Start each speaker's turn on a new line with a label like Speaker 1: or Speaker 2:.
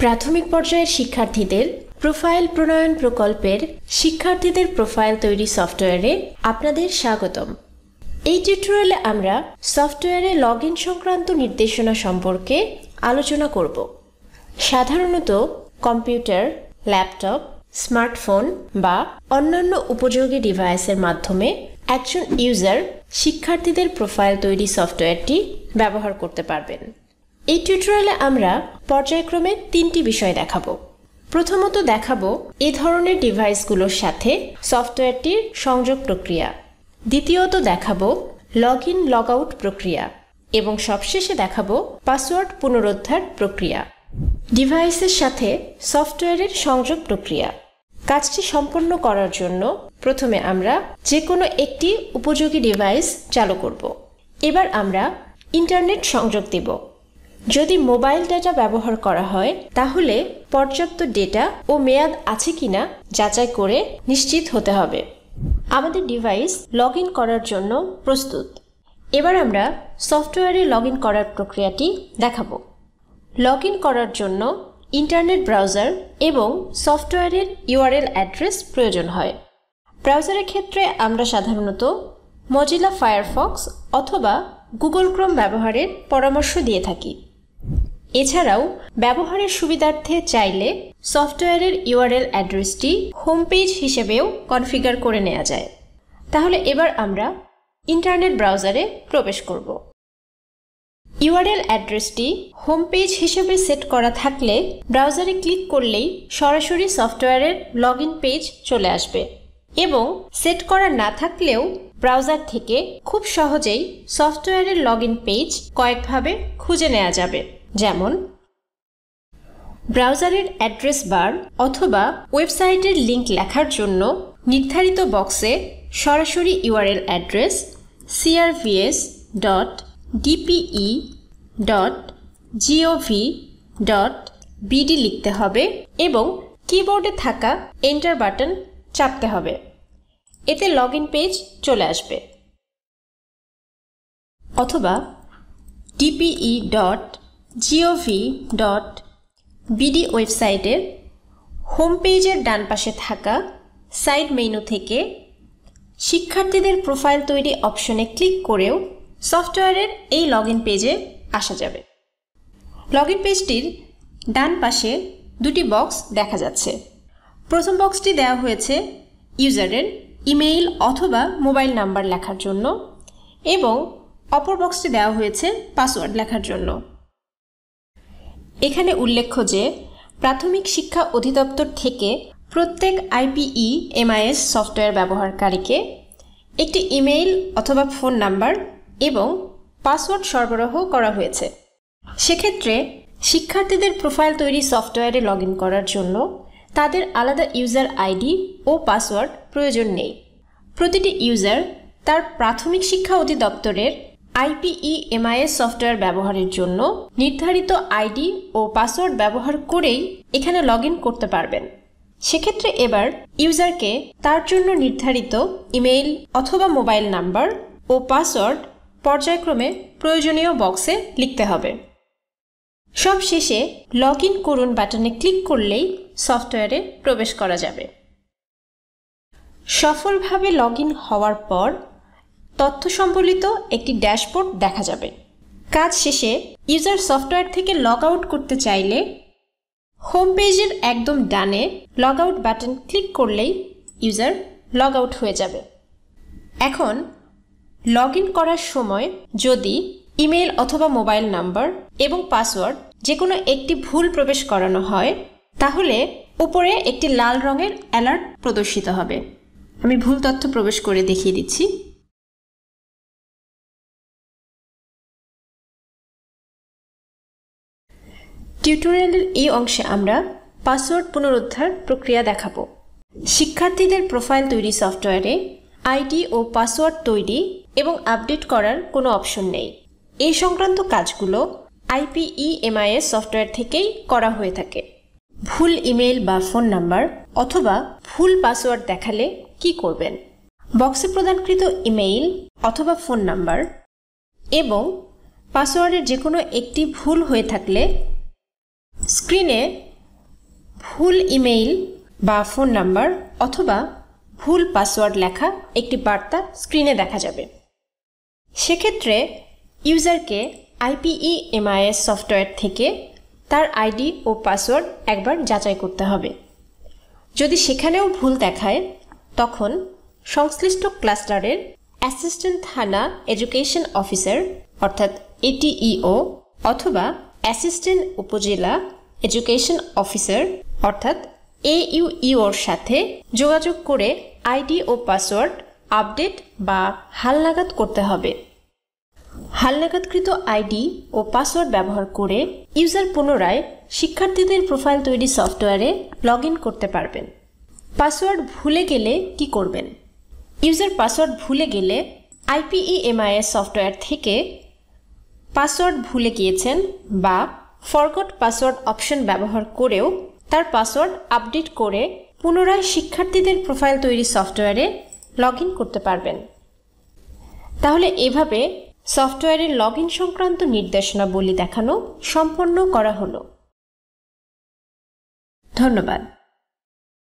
Speaker 1: প্রাথমিক পর্যায়ের শিক্ষার্থীদের প্রোফাইল প্রণয়ন প্রকল্পের শিক্ষার্থীদের প্রোফাইল তৈরি সফটওয়্যারে আপনাদের স্বাগতম। এই টিউটোরিয়ালে আমরা সফটওয়্যারে লগইন সংক্রান্ত নির্দেশনা সম্পর্কে আলোচনা করব। সাধারণত কম্পিউটার, ল্যাপটপ, স্মার্টফোন বা অন্যান্য উপযোগী ডিভাইসের মাধ্যমে একজন ইউজার শিক্ষার্থীদের প্রোফাইল তৈরি সফটওয়্যারটি ব্যবহার করতে পারবেন। এই টিউটোরিয়ালে আমরা পর্যায়ক্রমে তিনটি বিষয় দেখাবো। প্রথমত দেখাবো এই ধরনের ডিভাইসগুলোর সাথে সফটওয়্যারটির সংযোগ প্রক্রিয়া। দ্বিতীয়ত দেখাবো লগইন লগ আউট প্রক্রিয়া এবং সবশেষে দেখাবো পাসওয়ার্ড পুনরুদ্ধার প্রক্রিয়া। ডিভাইসের সাথে সফটওয়্যারের সংযোগ প্রক্রিয়া কাজটি সম্পন্ন করার জন্য প্রথমে আমরা যে কোনো একটি উপযোগী ডিভাইস চালু করব। এবার আমরা ইন্টারনেট সংযোগ দেব। যদি মোবাইল ডেটা ব্যবহার করা হয় তাহলে পর্যাপ্ত ডেটা ও মেয়াদ আছে কিনা যাচাই করে নিশ্চিত হতে হবে। আমাদের ডিভাইস লগইন করার জন্য প্রস্তুত। এবার আমরা সফটওয়্যারে লগইন করার প্রক্রিয়াটি দেখাবো। লগইন করার জন্য ইন্টারনেট ব্রাউজার এবং সফটওয়্যারের ইউআরএল অ্যাড্রেস প্রয়োজন হয়। ব্রাউজারের ক্ষেত্রে আমরা সাধারণত মজিলা ফায়ারফক্স অথবা গুগল ক্রোম ব্যবহারের পরামর্শ দিয়ে থাকি। এছাড়াও ব্যবহারের সুবিধার্থে চাইলে সফটওয়্যারের ইউআরএল অ্যাড্রেসটি হোম পেজ হিসেবেও কনফিগার করে নেওয়া যায়। তাহলে এবার আমরা ইন্টারনেট ব্রাউজারে প্রবেশ করব। ইউআরএল অ্যাড্রেসটি হোম পেজ হিসেবে সেট করা থাকলে ব্রাউজারে ক্লিক করলেই সরাসরি সফটওয়্যারের লগইন পেজ চলে আসবে এবং সেট করা না থাকলেও ব্রাউজার থেকে খুব সহজেই সফটওয়্যারের লগইন পেজ কয়েকভাবে খুঁজে নেওয়া যাবে। যেমন ব্রাউজারের অ্যাড্রেস বার অথবা ওয়েবসাইটের লিংক লেখার জন্য নির্ধারিত বক্সে সরাসরি ইউআরএল অ্যাড্রেস crvs.dpe.gov.bd লিখতে হবে এবং কিবোর্ডে থাকা এন্টার বাটন চাপতে হবে। এতে লগইন পেজ চলে আসবে। অথবা dpe.gov.bd ওয়েবসাইটের হোম পেজের ডান পাশে থাকা সাইড মেনু থেকে শিক্ষার্থীদের প্রোফাইল তৈরি অপশনে ক্লিক করেও সফটওয়্যারের এই লগইন পেজে আসা যাবে। লগইন পেজটির ডান পাশে দুটি বক্স দেখা যাচ্ছে। প্রথম বক্সটি দেওয়া হয়েছে ইউজারের ইমেইল অথবা মোবাইল নাম্বার লেখার জন্য এবং অপর বক্সটি দেওয়া হয়েছে পাসওয়ার্ড লেখার জন্য। এখানে উল্লেখ্য যে প্রাথমিক শিক্ষা অধিদপ্তর থেকে প্রত্যেক IPE/MIS সফটওয়্যার ব্যবহারকারীকে একটি ইমেইল অথবা ফোন নাম্বার এবং পাসওয়ার্ড সরবরাহ করা হয়েছে। সেক্ষেত্রে শিক্ষার্থীদের প্রোফাইল তৈরি সফটওয়্যারে লগইন করার জন্য তাদের আলাদা ইউজার আইডি ও পাসওয়ার্ড প্রয়োজন নেই। প্রতিটি ইউজার তার প্রাথমিক শিক্ষা অধিদপ্তরের IPE/MIS সফটওয়্যার ব্যবহারের জন্য নির্ধারিত আইডি ও পাসওয়ার্ড ব্যবহার করেই এখানে লগইন করতে পারবেন। সেক্ষেত্রে এবার ইউজারকে তার জন্য নির্ধারিত ইমেইল অথবা মোবাইল নাম্বার ও পাসওয়ার্ড পর্যায়ক্রমে প্রয়োজনীয় বক্সে লিখতে হবে। সব শেষে লগইন করুন বাটনে ক্লিক করলেই সফটওয়্যারে প্রবেশ করা যাবে। সফলভাবে লগইন হওয়ার পর তথ্য সম্বলিত একটি ড্যাশবোর্ড দেখা যাবে। কাজ শেষে ইউজার সফটওয়্যার থেকে লগ আউট করতে চাইলে হোম পেজের একদম ডানে লগ আউট বাটন ক্লিক করলেই ইউজার লগ আউট হয়ে যাবে। এখন লগইন করার সময় যদি ইমেইল অথবা মোবাইল নাম্বার এবং পাসওয়ার্ড যে কোনো একটি ভুল প্রবেশ করানো হয় তাহলে উপরে একটি লাল রঙের অ্যালার্ট প্রদর্শিত হবে। আমি ভুল তথ্য প্রবেশ করে দেখিয়ে দিচ্ছি। টিউটোরিয়ালের এই অংশে আমরা পাসওয়ার্ড পুনরুদ্ধার প্রক্রিয়া দেখাবো। শিক্ষার্থীদের প্রোফাইল তৈরি সফটওয়্যারে আইডি ও পাসওয়ার্ড তৈরি এবং আপডেট করার কোনো অপশন নেই। এই সংক্রান্ত কাজগুলো IPE/MIS সফটওয়্যার থেকেই করা হয়ে থাকে। ভুল ইমেইল বা ফোন নাম্বার অথবা ভুল পাসওয়ার্ড দেখালে কি করবেন? বক্সে প্রদানকৃত ইমেইল অথবা ফোন নাম্বার এবং পাসওয়ার্ডের যে কোনো একটি ভুল হয়ে থাকলে স্ক্রিনে ভুল ইমেইল বা ফোন নাম্বার অথবা ভুল পাসওয়ার্ড লেখা একটি বার্তা স্ক্রিনে দেখা যাবে। সেক্ষেত্রে ইউজারকে IPEMIS সফটওয়্যার থেকে তার আইডি ও পাসওয়ার্ড একবার যাচাই করতে হবে। যদি সেখানেও ভুল দেখায় তখন সংশ্লিষ্ট ক্লাস্টারের অ্যাসিস্ট্যান্ট থানা এডুকেশন অফিসার অর্থাৎ ATEO অথবা অ্যাসিস্ট্যান্ট উপজেলা এডুকেশন অফিসার অর্থাৎ AUEOর সাথে যোগাযোগ করে আইডি ও পাসওয়ার্ড আপডেট বা হালনাগাদ করতে হবে। হালনাগাদকৃত আইডি ও পাসওয়ার্ড ব্যবহার করে ইউজার পুনরায় শিক্ষার্থীদের প্রোফাইল তৈরি সফটওয়্যারে লগইন করতে পারবেন। পাসওয়ার্ড ভুলে গেলে কি করবেন? ইউজার পাসওয়ার্ড ভুলে গেলে IPEMIS সফটওয়্যার থেকে পাসওয়ার্ড ভুলে গিয়েছেন বা ফরগট পাসওয়ার্ড অপশন ব্যবহার করেও তার পাসওয়ার্ড আপডেট করে পুনরায় শিক্ষার্থীদের প্রোফাইল তৈরি সফটওয়্যারে লগইন করতে পারবেন। তাহলে এভাবে সফটওয়্যারের লগইন সংক্রান্ত নির্দেশনাবলী দেখানো সম্পন্ন করা হলো। ধন্যবাদ।